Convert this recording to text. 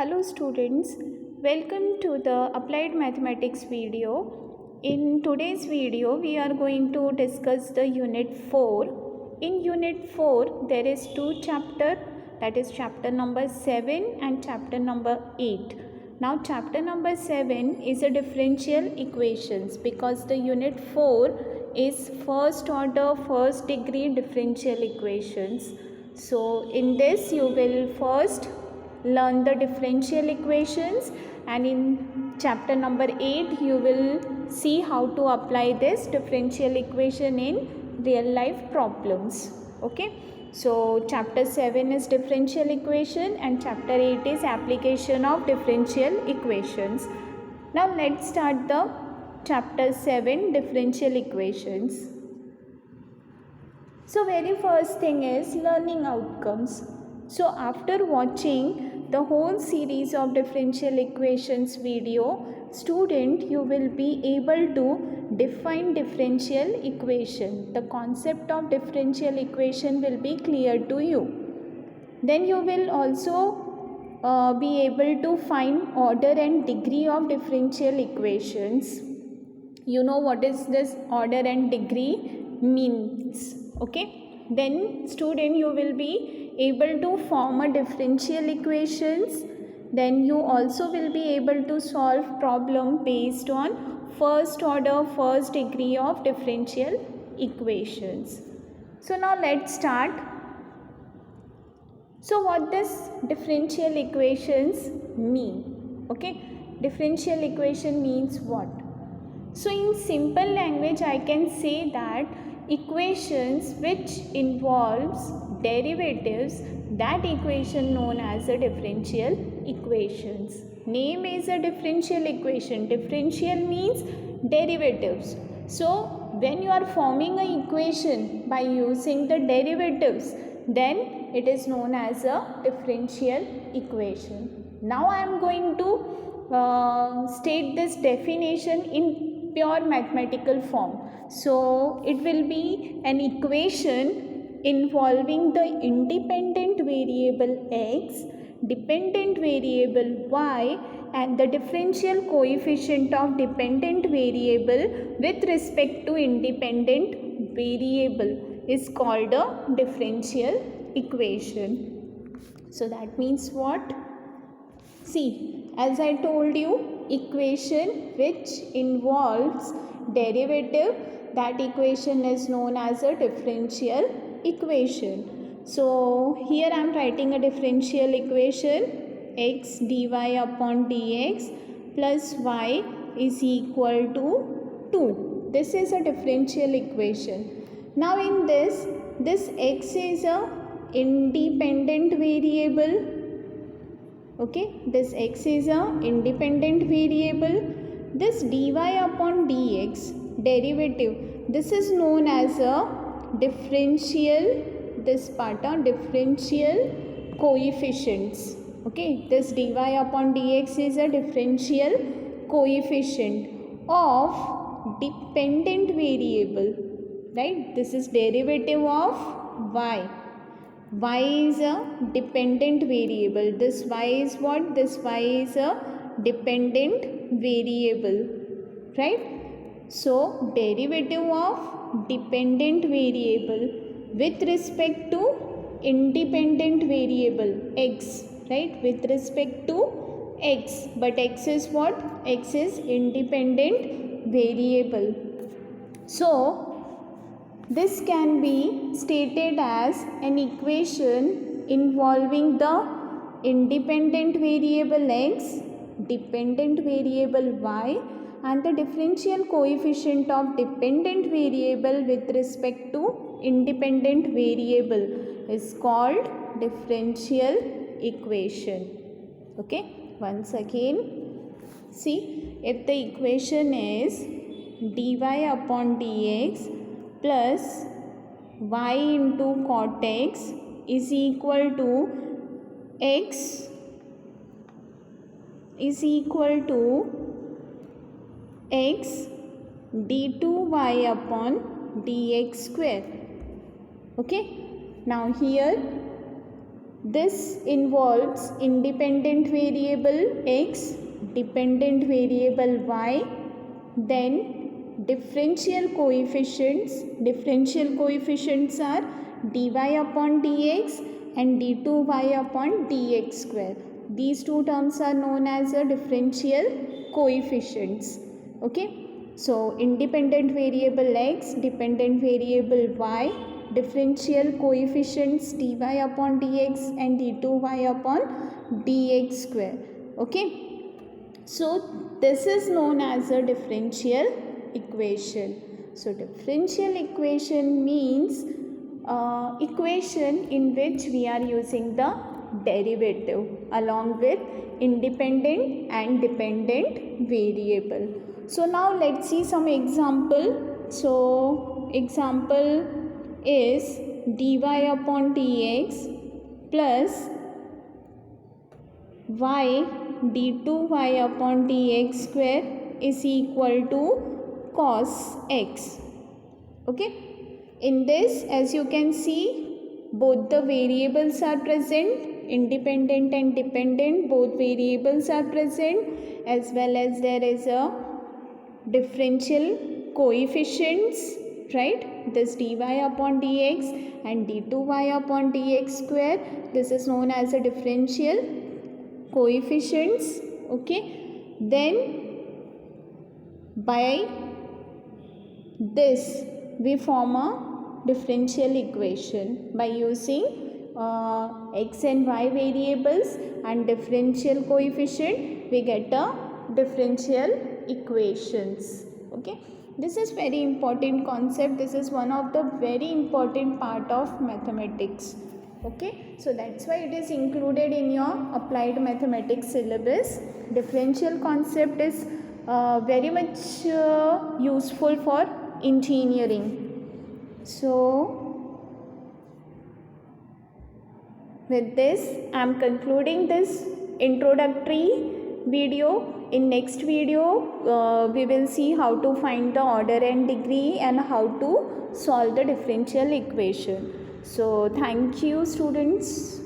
Hello students, welcome to the applied mathematics video. In today's video we are going to discuss the unit 4. In unit 4 there is two chapter, that is chapter number 7 and chapter number 8. Now chapter number 7 is a differential equations because the unit 4 is first order first degree differential equations. So in this you will first learn the differential equations, and in chapter number 8 you will see how to apply this differential equation in real life problems. Okay, so chapter 7 is differential equation and chapter 8 is application of differential equations. Now let's start the chapter 7 differential equations. So very first thing is learning outcomes. So after watching the whole series of differential equations video, student, you will be able to define differential equation. The concept of differential equation will be clear to you. Then you will also be able to find order and degree of differential equations. You know what is this order and degree means, okay? Then student, you will be able to form a differential equations. Then you also will be able to solve problem based on first order first degree of differential equations. So now let's start. So what does differential equations mean? Okay, differential equation means what? So in simple language I can say that equations which involves derivatives, that equation known as a differential equations. Name is a differential equation. Differential means derivatives. So when you are forming an equation by using the derivatives, then it is known as a differential equation. Now I am going to state this definition in pure mathematical form. So it will be an equation involving the independent variable x, dependent variable y, and the differential coefficient of dependent variable with respect to independent variable is called a differential equation. So that means what? See, as I told you, equation which involves derivative, that equation is known as a differential equation. So here I am writing a differential equation, x dy upon dx plus y is equal to 2. This is a differential equation. Now in this x is a independent variable. Okay, this x is a independent variable. This dy upon dx derivative, this is known as a differential, this part are differential coefficients. Okay, this dy upon dx is a differential coefficient of dependent variable, right? This is derivative of y. Y is a dependent variable. This y is what? This y is a dependent variable, right? So derivative of dependent variable with respect to independent variable x, right? With respect to x, but x is what? X is independent variable. So this can be stated as an equation involving the independent variable x, dependent variable y, and the differential coefficient of dependent variable with respect to independent variable is called differential equation. Okay, once again, see, if the equation is dy upon dx plus y into cot x is equal to x is equal to x d2y upon dx square. Okay, now here This involves independent variable x, dependent variable y, then differential coefficients. Differential coefficients are dy upon dx and d2y upon dx square. These two terms are known as a differential coefficients. Okay. So independent variable x, dependent variable y, differential coefficients dy upon dx and d2y upon dx square. Okay. So this is known as a differential equation. So differential equation means equation in which we are using the derivative along with independent and dependent variable. So now let's see some example. So example is dy upon dx plus y d2y upon dx square is equal to cos x. Okay. In this, as you can see, both the variables are present, independent and dependent, both variables are present, as well as there is a differential coefficients, right? This dy upon dx and d2y upon dx square, this is known as a differential coefficients. Okay. Then by this we form a differential equation by using x and y variables and differential coefficient. We get a differential equations. Okay. This is very important concept. This is one of the very important part of mathematics. Okay. So that's why it is included in your applied mathematics syllabus. Differential concept is very much useful for engineering. So with this I am concluding this introductory video. In next video we will see how to find the order and degree and how to solve the differential equation. So thank you students.